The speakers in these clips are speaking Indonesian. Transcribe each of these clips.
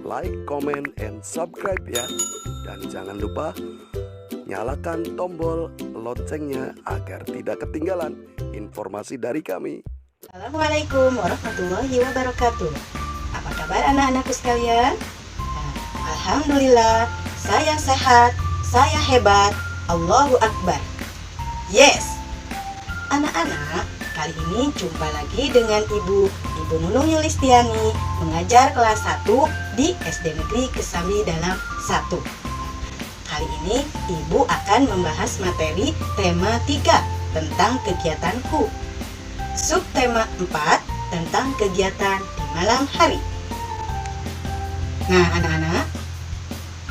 like, comment, and subscribe ya. Dan jangan lupa nyalakan tombol loncengnya agar tidak ketinggalan informasi dari kami. Assalamualaikum warahmatullahi wabarakatuh. Apa kabar anak-anakku sekalian? Alhamdulillah, saya sehat, saya hebat, Allahu Akbar. Yes! Anak-anak, kali ini jumpa lagi dengan Ibu Nunung Yulistiani mengajar kelas 1 di SD Negeri Kesambi Dalam 1. Kali ini Ibu akan membahas materi tema 3 tentang kegiatanku. Subtema 4 tentang kegiatan di malam hari. Nah anak-anak,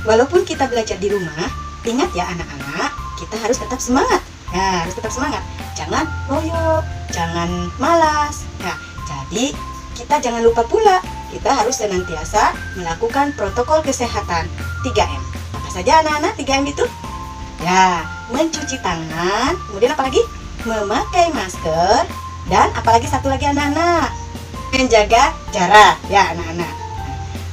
walaupun kita belajar di rumah, ingat ya anak-anak, kita harus tetap semangat. Ya, harus tetap semangat. Jangan loyo, jangan malas. Nah, jadi kita jangan lupa pula, kita harus senantiasa melakukan protokol kesehatan 3M. Apa saja anak-anak 3M itu? Ya, mencuci tangan, kemudian apa lagi? Memakai masker, dan apalagi satu lagi anak-anak, menjaga jarak ya anak-anak.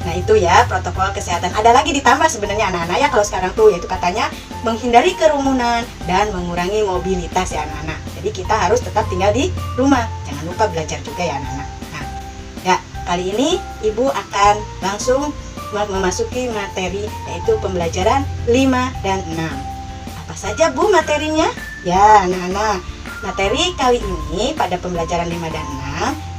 Nah itu ya protokol kesehatan. Ada lagi ditambah sebenarnya anak-anak ya kalau sekarang tuh, yaitu katanya menghindari kerumunan dan mengurangi mobilitas ya anak-anak. Jadi kita harus tetap tinggal di rumah. Jangan lupa belajar juga ya anak-anak. Nah ya kali ini Ibu akan langsung memasuki materi, yaitu pembelajaran 5 dan 6. Apa saja Bu materinya? Ya anak-anak, materi kali ini pada pembelajaran 5 dan 6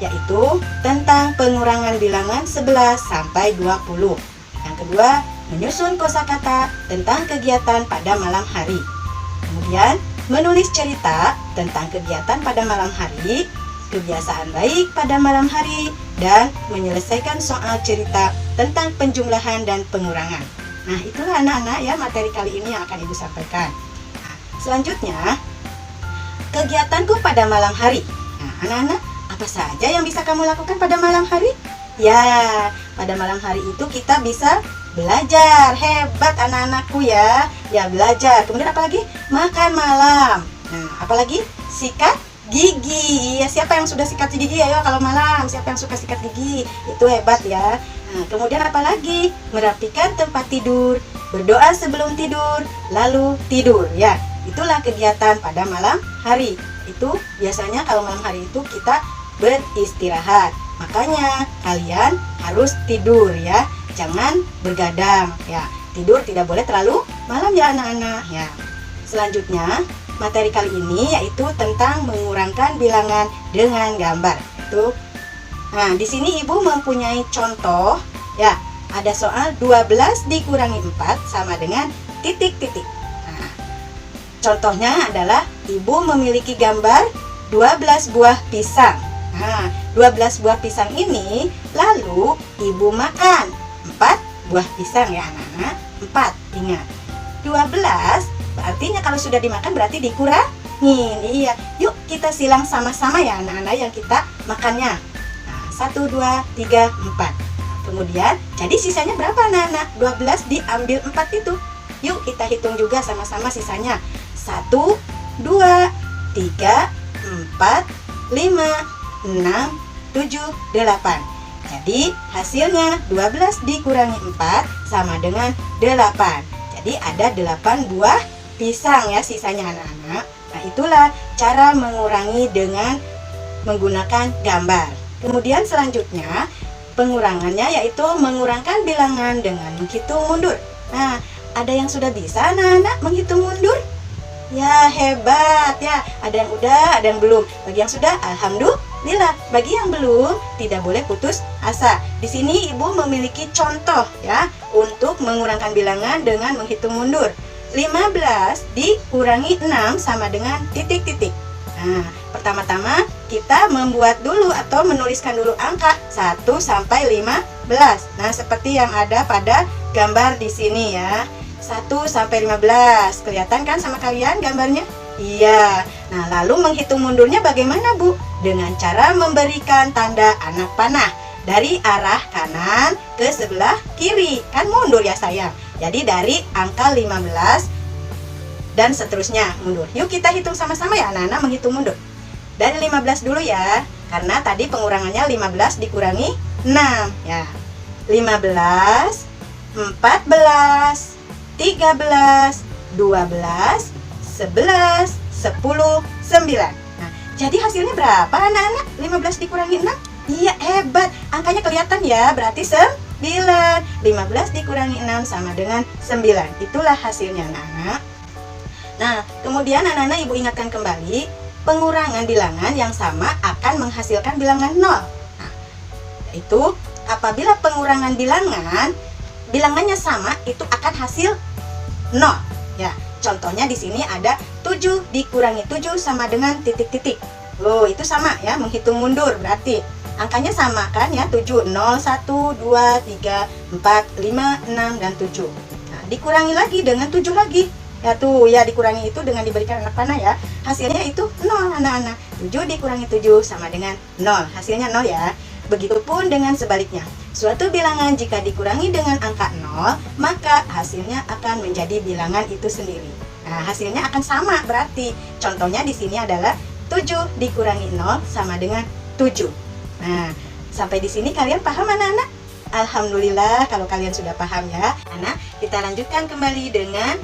yaitu tentang pengurangan bilangan 11 sampai 20. Yang kedua, menyusun kosakata tentang kegiatan pada malam hari. Kemudian, menulis cerita tentang kegiatan pada malam hari, kebiasaan baik pada malam hari, dan menyelesaikan soal cerita tentang penjumlahan dan pengurangan. Nah, itulah anak-anak ya materi kali ini yang akan Ibu sampaikan. Nah, selanjutnya, kegiatanku pada malam hari. Nah, anak-anak, apa saja yang bisa kamu lakukan pada malam hari? Ya, pada malam hari itu kita bisa belajar. Hebat anak-anakku ya. Ya, belajar. Kemudian apa lagi? Makan malam. Nah, apalagi? Sikat gigi. Ya, siapa yang sudah sikat gigi? Ayo kalau malam, siapa yang suka sikat gigi? Itu hebat ya. Nah, kemudian apa lagi? Merapikan tempat tidur, berdoa sebelum tidur, lalu tidur. Ya, itulah kegiatan pada malam hari. Itu biasanya kalau malam hari itu kita beristirahat. Makanya kalian harus tidur ya. Jangan bergadang ya. Tidur tidak boleh terlalu malam ya anak-anak ya. Selanjutnya, materi kali ini yaitu tentang mengurangkan bilangan dengan gambar. Itu. Nah, di sini Ibu mempunyai contoh ya. Ada soal 12 dikurangi 4 sama dengan titik-titik. Nah, contohnya adalah Ibu memiliki gambar 12 buah pisang. Nah, 12 buah pisang ini lalu Ibu makan 4 buah pisang ya anak-anak. 4, ingat. 12 artinya kalau sudah dimakan berarti dikurangin. Iya, yuk kita silang sama-sama ya anak-anak yang kita makannya. Nah, 1, 2, 3, 4. Kemudian jadi sisanya berapa anak-anak? 12 diambil 4 itu. Yuk kita hitung juga sama-sama sisanya. 1, 2, 3, 4, 5, 6, 7, 8. Jadi hasilnya 12 dikurangi 4 sama dengan 8. Jadi ada 8 buah pisang ya sisanya anak-anak. Nah itulah cara mengurangi dengan menggunakan gambar. Kemudian selanjutnya pengurangannya yaitu mengurangkan bilangan dengan menghitung mundur. Nah ada yang sudah bisa anak-anak menghitung mundur? Ya hebat ya, ada yang udah, ada yang belum. Bagi yang sudah, alhamdulillah. Bagi yang belum, tidak boleh putus asa. Di sini Ibu memiliki contoh ya untuk mengurangkan bilangan dengan menghitung mundur. 15 dikurangi 6 sama dengan titik-titik. Nah, pertama-tama kita membuat dulu atau menuliskan dulu angka 1 sampai 15. Nah, seperti yang ada pada gambar di sini ya. 1 sampai 15. Kelihatan kan sama kalian gambarnya? Iya. Nah, lalu menghitung mundurnya bagaimana, Bu? Dengan cara memberikan tanda anak panah dari arah kanan ke sebelah kiri. Kan mundur ya, sayang. Jadi dari angka 15 dan seterusnya mundur. Yuk kita hitung sama-sama ya anak-anak menghitung mundur. Dari 15 dulu ya. Karena tadi pengurangannya 15 dikurangi 6 ya. 15, 14, 13, 12, 11, 10, 9. Nah, jadi hasilnya berapa anak-anak? 15 dikurangi 6? Iya, hebat. Angkanya kelihatan ya, berarti 9. 15 dikurangi 6 sama dengan 9. Itulah hasilnya anak-anak. Nah, kemudian anak-anak ibu ingatkan kembali, pengurangan bilangan yang sama akan menghasilkan bilangan 0. Nah, yaitu apabila pengurangan bilangannya sama, itu akan hasil 0. Ya, contohnya di sini ada 7 dikurangi 7 sama dengan titik-titik. Loh, itu sama ya, menghitung mundur berarti angkanya sama kan ya, 7, 0, 1, 2, 3, 4, 5, 6, dan 7. Nah, dikurangi lagi dengan 7 lagi. Ya tuh, ya dikurangi itu dengan diberikan anak panah ya. Hasilnya itu 0 anak-anak. 7 dikurangi 7 sama dengan 0. Hasilnya 0 ya. Begitupun dengan sebaliknya. Suatu bilangan jika dikurangi dengan angka 0, maka hasilnya akan menjadi bilangan itu sendiri. Nah, hasilnya akan sama berarti. Contohnya di sini adalah 7 dikurangi 0 sama dengan 7. Nah, sampai di sini kalian paham anak-anak? Alhamdulillah kalau kalian sudah paham ya. Anak, kita lanjutkan kembali dengan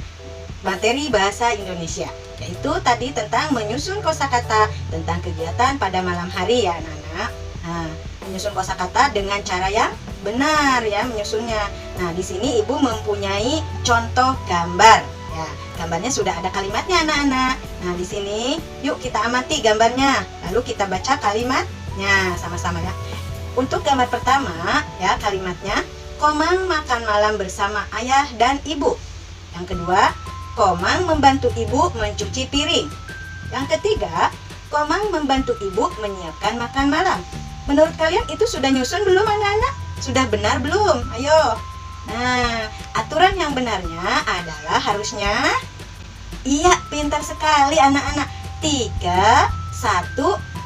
materi bahasa Indonesia, yaitu tadi tentang menyusun kosakata, tentang kegiatan pada malam hari ya anak-anak. Nah, menyusun kosakata dengan cara yang benar ya menyusunnya. Nah, di sini ibu mempunyai contoh gambar. Ya, gambarnya sudah ada kalimatnya anak-anak. Nah, di sini yuk kita amati gambarnya, lalu kita baca kalimatnya sama-sama ya. Untuk gambar pertama ya kalimatnya, Komang makan malam bersama ayah dan ibu. Yang kedua, Komang membantu ibu mencuci piring. Yang ketiga, Komang membantu ibu menyiapkan makan malam. Menurut kalian itu sudah nyusun belum anak-anak? Sudah benar belum? Ayo. Nah, aturan yang benarnya adalah harusnya, iya pintar sekali anak-anak, 3, 1,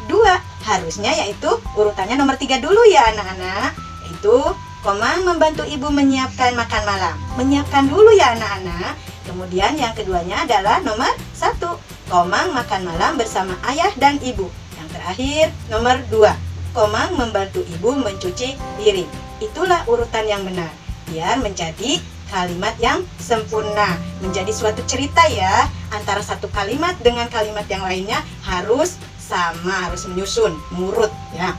2. Harusnya yaitu urutannya nomor 3 dulu ya anak-anak. Yaitu Komang membantu ibu menyiapkan makan malam. Menyiapkan dulu ya anak-anak. Kemudian yang keduanya adalah nomor 1, Komang makan malam bersama ayah dan ibu. Yang terakhir nomor 2, Komang membantu ibu mencuci piring. Itulah urutan yang benar, biar menjadi kalimat yang sempurna, menjadi suatu cerita ya. Antara satu kalimat dengan kalimat yang lainnya harus sama, harus menyusun, mengurut ya.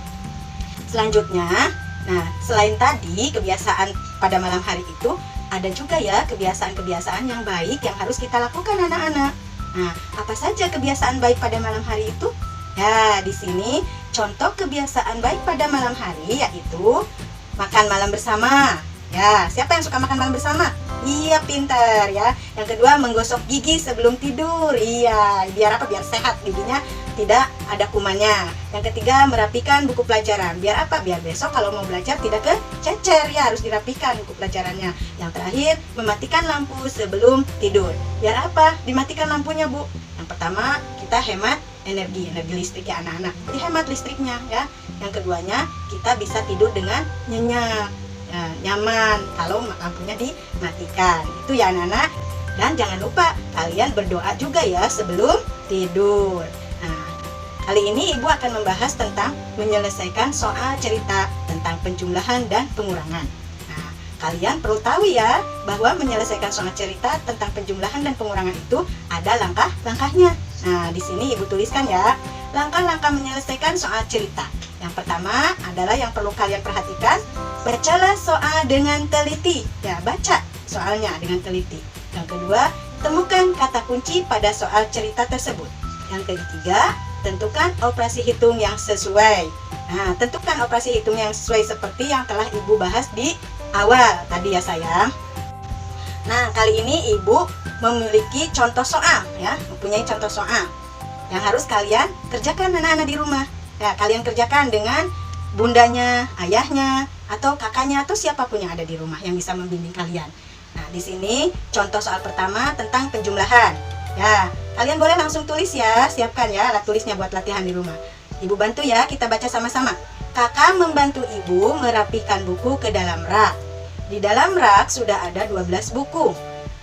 Selanjutnya, nah selain tadi kebiasaan pada malam hari itu, ada juga ya kebiasaan-kebiasaan yang baik yang harus kita lakukan anak-anak. Nah, apa saja kebiasaan baik pada malam hari itu? Ya, di sini contoh kebiasaan baik pada malam hari yaitu makan malam bersama. Ya, siapa yang suka makan malam bersama? Iya, pintar ya. Yang kedua, menggosok gigi sebelum tidur. Iya, biar apa? Biar sehat giginya, tidak ada kumannya. Yang ketiga, merapikan buku pelajaran. Biar apa? Biar besok kalau mau belajar tidak kececer ya, harus dirapikan buku pelajarannya. Yang terakhir, mematikan lampu sebelum tidur. Biar apa? Dimatikan lampunya, Bu. Yang pertama, kita hemat energi listrik ya anak-anak. Dihemat listriknya ya. Yang keduanya, kita bisa tidur dengan nyenyak. Nah, nyaman kalau lampunya dimatikan. Itu ya anak-anak. Dan jangan lupa kalian berdoa juga ya sebelum tidur. Nah, kali ini ibu akan membahas tentang menyelesaikan soal cerita tentang penjumlahan dan pengurangan. Nah, kalian perlu tahu ya bahwa menyelesaikan soal cerita tentang penjumlahan dan pengurangan itu ada langkah-langkahnya. Nah, di sini ibu tuliskan ya, langkah-langkah menyelesaikan soal cerita. Yang pertama adalah yang perlu kalian perhatikan, bacalah soal dengan teliti. Ya, baca soalnya dengan teliti. Yang kedua, temukan kata kunci pada soal cerita tersebut. Yang ketiga, tentukan operasi hitung yang sesuai. Nah, tentukan operasi hitung yang sesuai seperti yang telah ibu bahas di awal tadi ya sayang. Nah, kali ini ibu memiliki contoh soal ya, mempunyai contoh soal yang harus kalian kerjakan anak-anak di rumah. Ya, kalian kerjakan dengan bundanya, ayahnya, atau kakaknya, atau siapapun yang ada di rumah yang bisa membimbing kalian. Nah, di sini contoh soal pertama tentang penjumlahan. Ya, kalian boleh langsung tulis ya, siapkan ya alat tulisnya buat latihan di rumah. Ibu bantu ya, kita baca sama-sama. Kakak membantu ibu merapikan buku ke dalam rak. Di dalam rak sudah ada 12 buku.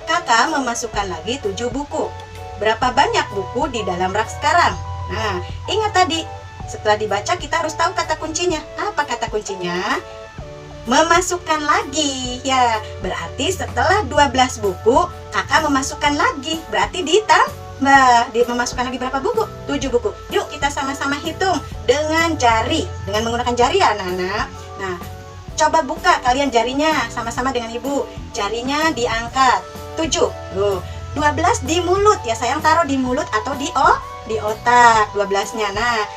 Kakak memasukkan lagi 7 buku. Berapa banyak buku di dalam rak sekarang? Nah, ingat tadi, setelah dibaca kita harus tahu kata kuncinya. Apa kata kuncinya? memasukkan lagi. Ya, berarti setelah 12 buku, kakak memasukkan lagi. Berarti dia memasukkan lagi berapa buku? 7 buku. Yuk kita sama-sama hitung dengan jari, dengan menggunakan jari ya anak-anak. Nah, coba buka kalian jarinya sama-sama dengan ibu. Jarinya diangkat 7. 12 di mulut ya sayang, taruh di mulut atau di otak 12-nya. Nah,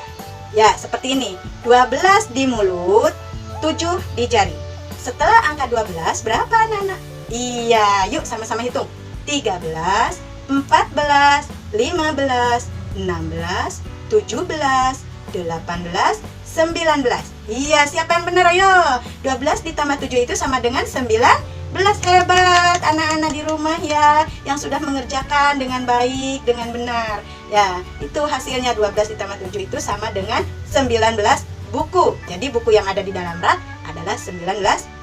ya seperti ini. 12 di mulut, 7 di jari. Setelah angka 12 berapa anak-anak? Iya, yuk sama-sama hitung. 13, 14, 15, 16, 17, 18, 19. Iya, siapa yang benar? Ayo. 12 ditambah 7 itu sama dengan 19. Hebat anak-anak di rumah ya, yang sudah mengerjakan dengan baik, dengan benar. Ya, itu hasilnya 12 ditambah 7 itu sama dengan 19 buku. Jadi buku yang ada di dalam rak adalah 19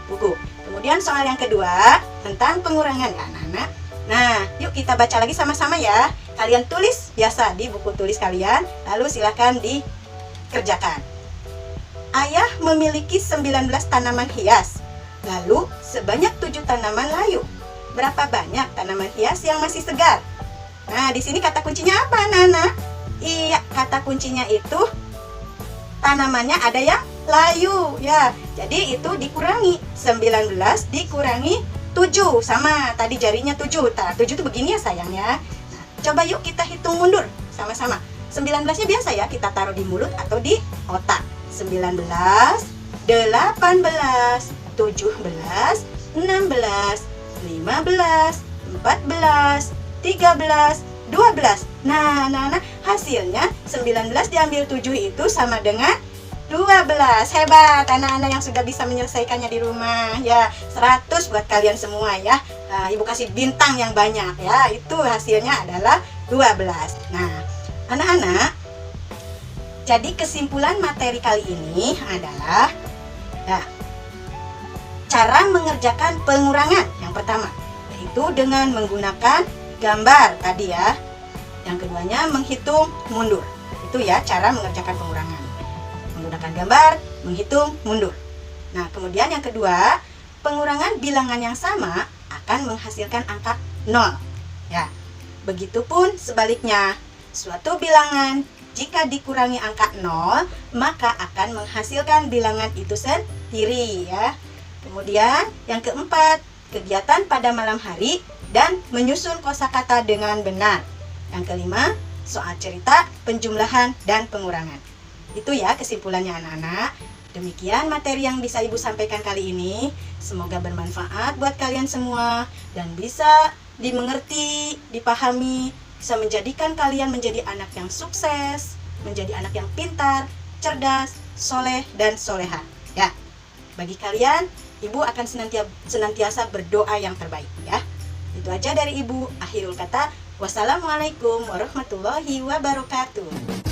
buku. Kemudian soal yang kedua tentang pengurangan ya anak-anak. Nah, yuk kita baca lagi sama-sama ya. Kalian tulis biasa di buku tulis kalian, lalu silakan dikerjakan. Ayah memiliki 19 tanaman hias, lalu sebanyak 7 tanaman layu. Berapa banyak tanaman hias yang masih segar? Nah, di sini kata kuncinya apa anak-anak? Iya, kata kuncinya itu tanamannya ada yang layu ya. Jadi itu dikurangi 19 dikurangi 7 sama tadi jarinya 7. 7 itu begini ya sayang ya. Nah, coba yuk kita hitung mundur sama-sama. 19-nya biasa ya kita taruh di mulut atau di otak. 19, 18, 17, 16, 15, 14, 13, 12. Nah, hasilnya 19 diambil 7 itu sama dengan 12. Hebat anak-anak yang sudah bisa menyelesaikannya di rumah ya. 100 buat kalian semua ya. Nah, ibu kasih bintang yang banyak ya. Itu hasilnya adalah 12. Nah, anak-anak, jadi kesimpulan materi kali ini adalah ya, cara mengerjakan pengurangan yang pertama, yaitu dengan menggunakan gambar tadi ya. Yang keduanya menghitung mundur. Itu ya cara mengerjakan pengurangan. Menggunakan gambar, menghitung mundur. Nah, kemudian yang kedua, pengurangan bilangan yang sama akan menghasilkan angka 0. Ya. Begitupun sebaliknya, suatu bilangan jika dikurangi angka 0, maka akan menghasilkan bilangan itu sendiri ya. Kemudian yang keempat, kegiatan pada malam hari dan menyusun kosakata dengan benar. Yang kelima, soal cerita, penjumlahan, dan pengurangan. Itu ya kesimpulannya anak-anak. Demikian materi yang bisa Ibu sampaikan kali ini. Semoga bermanfaat buat kalian semua dan bisa dimengerti, dipahami, bisa menjadikan kalian menjadi anak yang sukses, menjadi anak yang pintar, cerdas, soleh, dan soleha. Ya, bagi kalian, Ibu akan senantiasa berdoa yang terbaik ya. Itu aja dari Ibu. Akhirul kata, wassalamualaikum warahmatullahi wabarakatuh.